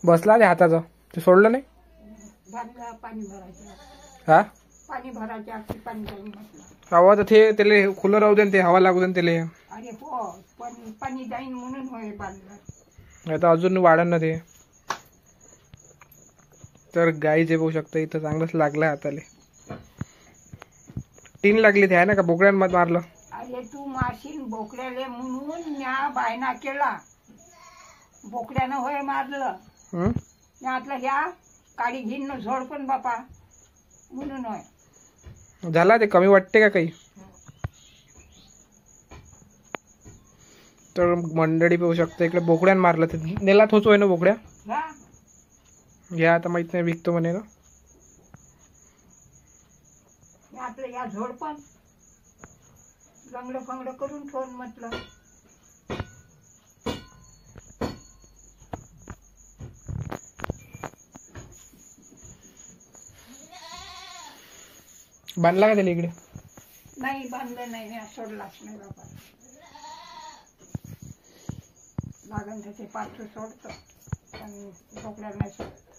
बसला ते हाताचं ते सोडलं नाही. पाणी भरायचं. हा पाणी भरायचं अगदी पाणी जाईल म्हटलं. हवा तर ते त्याला खुलं राहू दे, ते हवा लागू दे त्याला. अरे हो, पण पाणी जाईन म्हणून होय बांधलं. आता अजून वाढन ना ते. तर गाई जे बघू शकता इथं चांगलंच लागलं हाताले. टीन लागली ते आहे ना का बोकड्यांमध्ये मारलं. अरे तू मारशील बोकड्याले म्हणून म्या बायना केला. बोकड्यानं होय मारलं. यातलं ह्या काळी घेईन झोड पण बापा म्हणून होय झाला. ते कमी वाटते का काही. तर मंडळी पाहू शकता इकडे बोकड्यान मारलं ते नेला थोचोय ना बोकड्या. घ्या आता माहित नाही विकतो म्हणे ना. यातलं या झोड पण लंगडं फंगडं करून ठेवून म्हटलं. बांधला का त्याला इकडे. नाही बांधलं नाही, सोडलाच नाही बाबा. लागन त्याचे पाठू सोडतो पण बोकड्याला नाही सोडत.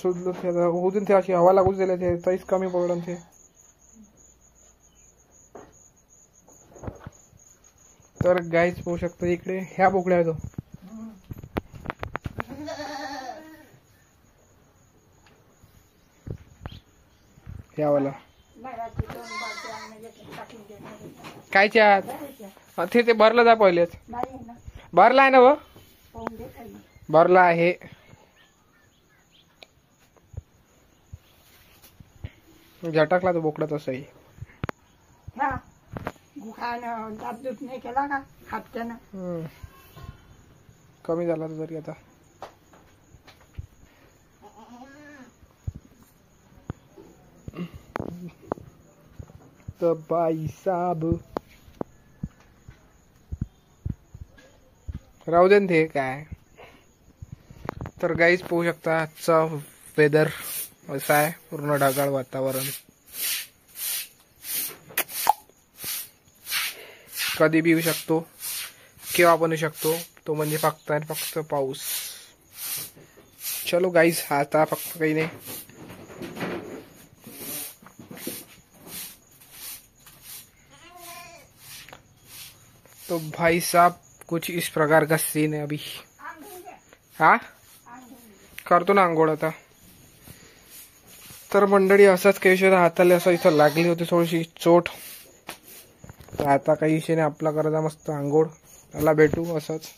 शोधलं ते आता होऊ दे. ते अशी हवा लागूच दिल्या ते तरीच कमी पडलं ते. तर गाईच पाहू शकता इकडे ह्या बोकड्या तो ह्यावाला कायच्या आत ते भरलं जा पहिलेच. भरला आहे ना व भरला आहे. झटकला तो बोकडा तसंही. दाबदूब नाही केला का हातच्यानं. कमी झाला तो तरी आता. तर बाई साब राहू दे ते काय. तर गाईच पाहू शकता आजचा वेदर असा आहे. पूर्ण ढगाळ वातावरण. कधी बी येऊ शकतो, केव्हा पण येऊ शकतो. तो म्हणजे फक्त पाऊस. चलो गाईज आता फक्त काही नाही. तो भाई साहब कुछ इस प्रकार का सीन है अभी. हा करतो ना आंघोळ आता. तर मंडळी असंच काही विषय हाताला असं इथं लागली होती थोडीशी चोट. तर आता काही विषय नाही, आपला करायचा मस्त आंघोळ. त्याला भेटू असंच.